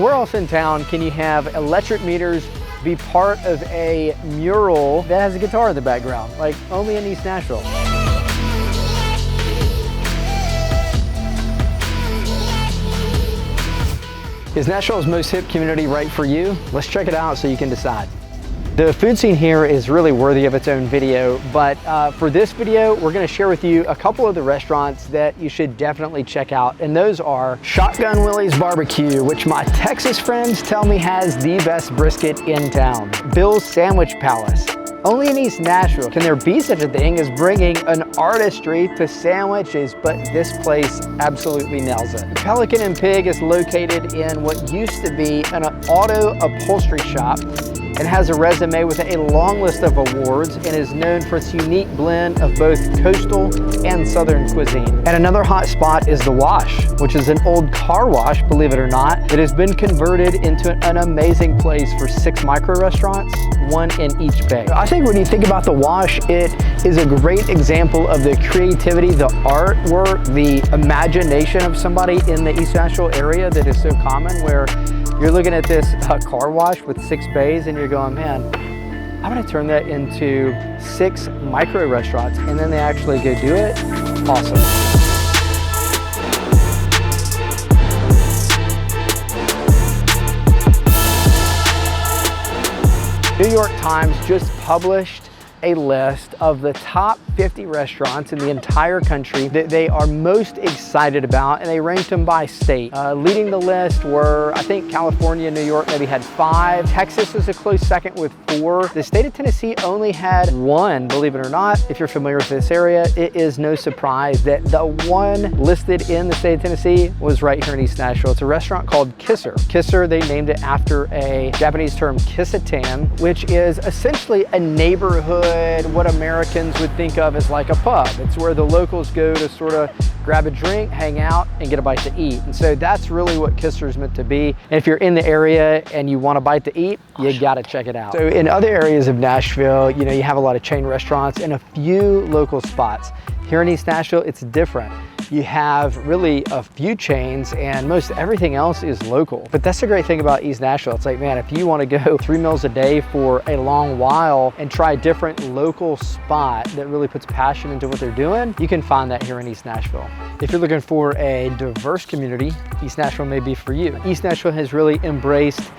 where else in town can you have electric meters be part of a mural that has a guitar in the background? Like, only in East Nashville. Is Nashville's most hip community right for you? Let's check it out so you can decide. The food scene here is really worthy of its own video, but for this video, we're gonna share with you a couple of the restaurants that you should definitely check out, and those are Shotgun Willie's Barbecue, which my Texas friends tell me has the best brisket in town. Bill's Sandwich Palace. Only in East Nashville can there be such a thing as bringing an artistry to sandwiches, but this place absolutely nails it. Pelican and Pig is located in what used to be an auto upholstery shop and has a resume with a long list of awards and is known for its unique blend of both coastal and southern cuisine. And another hot spot is The Wash, which is an old car wash, believe it or not, that has been converted into an amazing place for 6 micro restaurants, 1 in each bay. I think when you think about The Wash, it is a great example of the creativity, the artwork, the imagination of somebody in the East Nashville area that is so common, where you're looking at this car wash with 6 bays and you're going, man, I'm gonna turn that into 6 micro restaurants, and then they actually go do it. Awesome. New York Times just published a list of the top 50 restaurants in the entire country that they are most excited about, and they ranked them by state. Leading the list were, I think, California and New York maybe had 5. Texas was a close second with 4. The state of Tennessee only had 1, believe it or not. If you're familiar with this area, it is no surprise that the one listed in the state of Tennessee was right here in East Nashville. It's a restaurant called Kisser. Kisser, they named it after a Japanese term, kisatan, which is essentially a neighborhood, what Americans would think of as like a pub. It's where the locals go to sort of grab a drink, hang out, and get a bite to eat. And so that's really what Kisser is meant to be. And if you're in the area and you want a bite to eat, you gotta check it out. So in other areas of Nashville, you know, you have a lot of chain restaurants and a few local spots. Here in East Nashville, it's different. You have really a few chains and most everything else is local. But that's the great thing about East Nashville. It's like, man, if you want to go 3 meals a day for a long while and try a different local spot that really puts passion into what they're doing, you can find that here in East Nashville. If you're looking for a diverse community, East Nashville may be for you. East Nashville has really embraced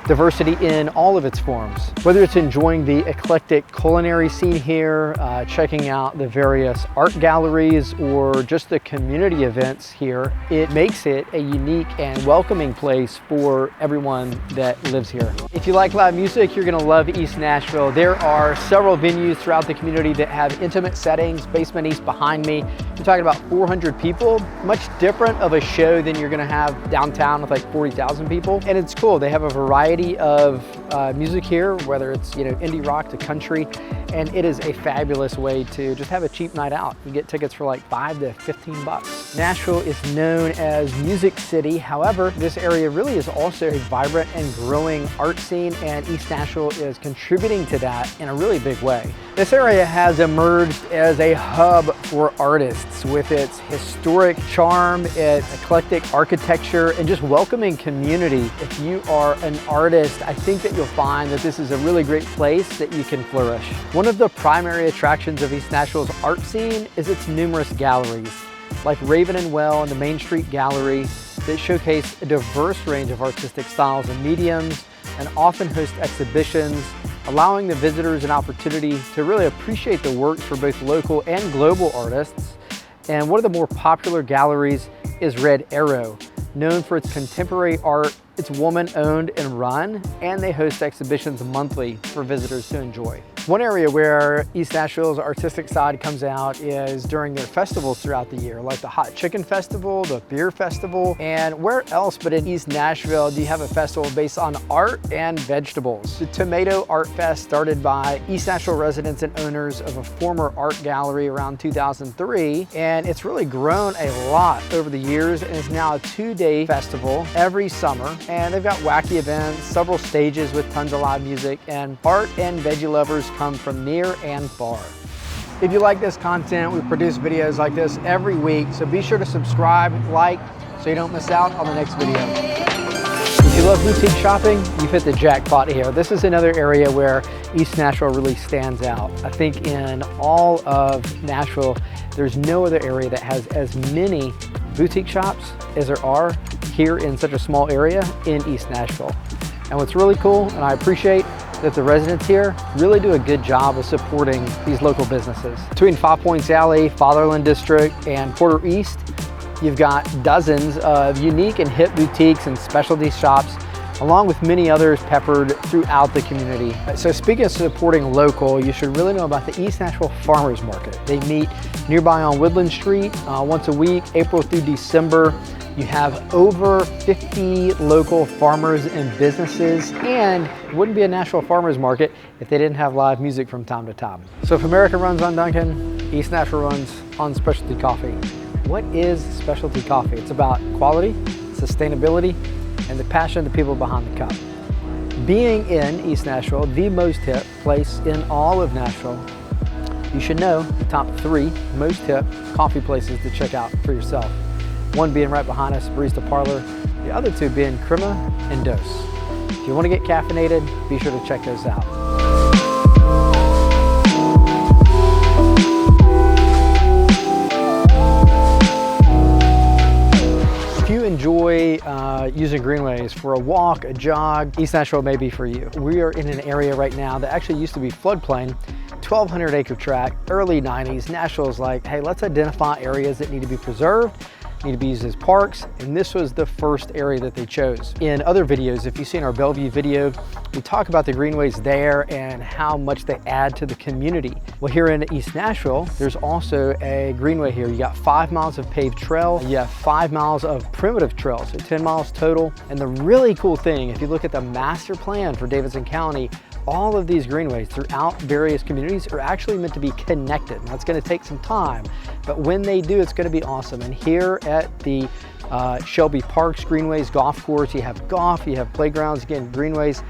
diversity in all of its forms. Whether it's enjoying the eclectic culinary scene here, checking out the various art galleries, or just the community events here, it makes it a unique and welcoming place for everyone that lives here. If you like live music, you're gonna love East Nashville. There are several venues throughout the community that have intimate settings. Basement East behind me, you're talking about 400 people, much different of a show than you're gonna have downtown with like 40,000 people. And it's cool, they have a variety of music here, whether it's, you know, indie rock to country, and it is a fabulous way to just have a cheap night out. You get tickets for like $5 to $15. Nashville is known as Music City. However, this area really is also a vibrant and growing art scene, and East Nashville is contributing to that in a really big way. This area has emerged as a hub for artists with its historic charm, its eclectic architecture, and just welcoming community. If you are an artist, I think that you'll find that this is a really great place that you can flourish. One of the primary attractions of East Nashville's art scene is its numerous galleries, like Raven and Well and the Main Street Gallery, that showcase a diverse range of artistic styles and mediums, and often host exhibitions, allowing the visitors an opportunity to really appreciate the works for both local and global artists. And one of the more popular galleries is Red Arrow, known for its contemporary art. It's woman-owned and run, and they host exhibitions monthly for visitors to enjoy. One area where East Nashville's artistic side comes out is during their festivals throughout the year, like the Hot Chicken Festival, the Beer Festival, and where else but in East Nashville do you have a festival based on art and vegetables? The Tomato Art Fest, started by East Nashville residents and owners of a former art gallery around 2003, and it's really grown a lot over the years and is now a 2-day festival every summer. And they've got wacky events, several stages with tons of live music, and art and veggie lovers come from near and far. If you like this content, we produce videos like this every week, so be sure to subscribe, like, so you don't miss out on the next video. If you love boutique shopping, you've hit the jackpot here. This is another area where East Nashville really stands out. I think in all of Nashville, there's no other area that has as many boutique shops as there are here in such a small area in East Nashville. And what's really cool, and I appreciate that the residents here really do a good job of supporting these local businesses. Between Five Points Alley, Fatherland District, and Porter East, you've got dozens of unique and hip boutiques and specialty shops, along with many others peppered throughout the community. So speaking of supporting local, you should really know about the East Nashville Farmers Market. They meet nearby on Woodland Street once a week, April through December. You have over 50 local farmers and businesses, and it wouldn't be a Nashville Farmers Market if they didn't have live music from time to time. So if America runs on Dunkin', East Nashville runs on specialty coffee. What is specialty coffee? It's about quality, sustainability, and the passion of the people behind the cup. Being in East Nashville, the most hip place in all of Nashville, you should know the top 3 most hip coffee places to check out for yourself. One being right behind us, Barista Parlor. The other 2 being Crema and Dose. If you want to get caffeinated, be sure to check those out. If you enjoy using greenways for a walk, a jog, East Nashville may be for you. We are in an area right now that actually used to be floodplain, 1,200 acre tract, early 90s. Nashville's like, hey, let's identify areas that need to be preserved, need to be used as parks, and this was the first area that they chose. In other videos, if you've seen our Bellevue video, we talk about the greenways there and how much they add to the community. Well, here in East Nashville, there's also a greenway here. You got 5 miles of paved trail, you have 5 miles of primitive trail, so 10 miles total. And the really cool thing, if you look at the master plan for Davidson County, all of these greenways throughout various communities are actually meant to be connected. Now, it's going to take some time, but when they do, it's going to be awesome. And here at the Shelby Parks Greenways Golf Course, you have golf, you have playgrounds, again, greenways,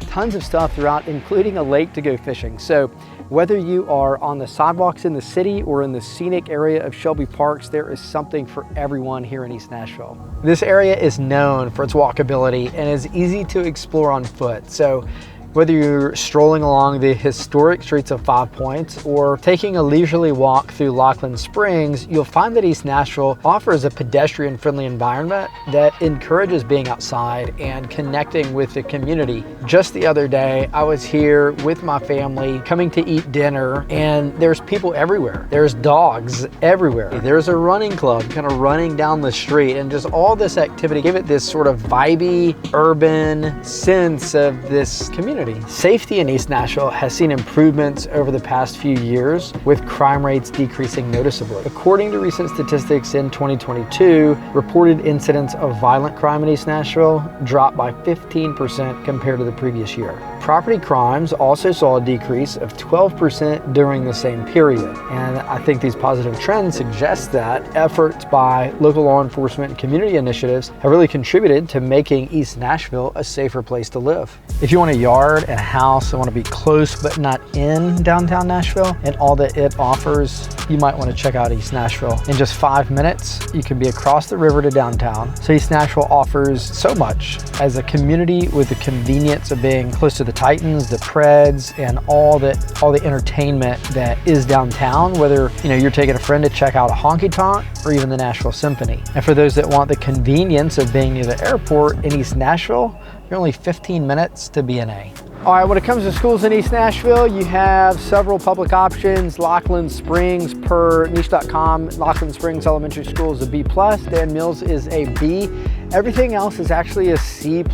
tons of stuff throughout, including a lake to go fishing. So whether you are on the sidewalks in the city or in the scenic area of Shelby Parks, there is something for everyone here in East Nashville. This area is known for its walkability and is easy to explore on foot. So whether you're strolling along the historic streets of Five Points or taking a leisurely walk through Lockland Springs, you'll find that East Nashville offers a pedestrian-friendly environment that encourages being outside and connecting with the community. Just the other day, I was here with my family coming to eat dinner, and there's people everywhere. There's dogs everywhere. There's a running club kind of running down the street, and just all this activity give it this sort of vibey, urban sense of this community. Safety in East Nashville has seen improvements over the past few years, with crime rates decreasing noticeably. According to recent statistics in 2022, reported incidents of violent crime in East Nashville dropped by 15% compared to the previous year. Property crimes also saw a decrease of 12% during the same period. And I think these positive trends suggest that efforts by local law enforcement and community initiatives have really contributed to making East Nashville a safer place to live. If you want a yard and a house and want to be close but not in downtown Nashville and all that it offers, you might want to check out East Nashville. In just 5 minutes, you can be across the river to downtown. So East Nashville offers so much as a community with the convenience of being close to the Titans, the Preds, and all the entertainment that is downtown, whether you're taking a friend to check out a honky tonk or even the Nashville Symphony. And for those that want the convenience of being near the airport in East Nashville, you're only 15 minutes to B&A. All right, when it comes to schools in East Nashville, you have several public options. Lockland Springs, per niche.com, Lockland Springs Elementary School is a B+, Dan Mills is a B. Everything else is actually a C+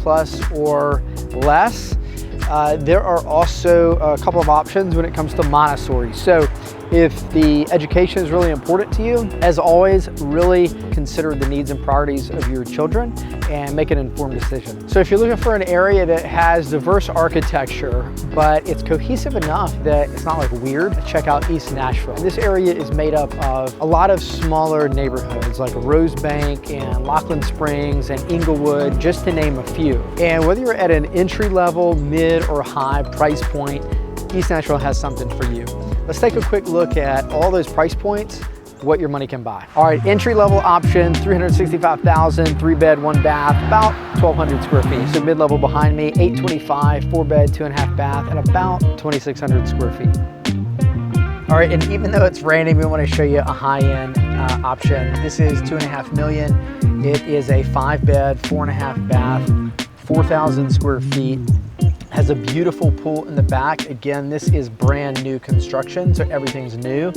or less. There are also a couple of options when it comes to Montessori. So if the education is really important to you, as always, really consider the needs and priorities of your children and make an informed decision. So if you're looking for an area that has diverse architecture, but it's cohesive enough that it's not like weird, check out East Nashville. This area is made up of a lot of smaller neighborhoods like Rosebank and Lockland Springs and Inglewood, just to name a few. And whether you're at an entry level, mid or high price point, East Nashville has something for you. Let's take a quick look at all those price points what your money can buy. All right, entry-level option, $365,000, 3-bed, 1-bath, about 1,200 square feet. So mid-level behind me, $825,000, 4-bed, 2.5-bath, and about 2,600 square feet. All right, and even though it's raining, we want to show you a high-end option. This is $2.5 million. It is a 5-bed, 4.5-bath, 4,000 square feet. Has a beautiful pool in the back. Again, this is brand new construction, so everything's new.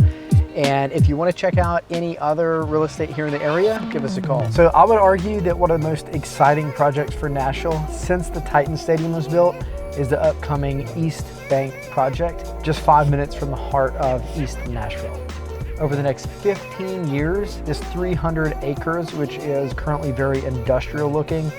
And if you want to check out any other real estate here in the area, give us a call. So I would argue that one of the most exciting projects for Nashville since the Titan Stadium was built is the upcoming East Bank project, just 5 minutes from the heart of East Nashville. Over the next 15 years, this 300 acres, which is currently very industrial looking,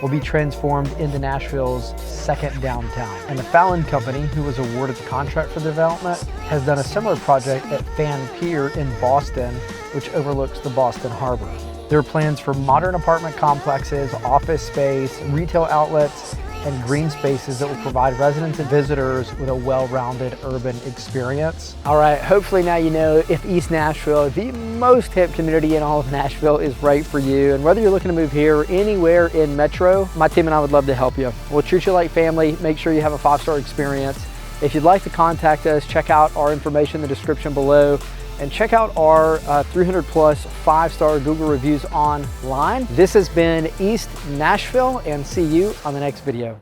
will be transformed into Nashville's second downtown. And the Fallon Company, who was awarded the contract for the development, has done a similar project at Fan Pier in Boston, which overlooks the Boston Harbor. There are plans for modern apartment complexes, office space, retail outlets, and green spaces that will provide residents and visitors with a well-rounded urban experience. All right, hopefully now you know if East Nashville, the most hip community in all of Nashville, is right for you. And whether you're looking to move here or anywhere in Metro, my team and I would love to help you. We'll treat you like family, make sure you have a 5-star experience. If you'd like to contact us, check out our information in the description below, and check out our 300 plus 5-star Google reviews online. This has been East Nashville, and see you on the next video.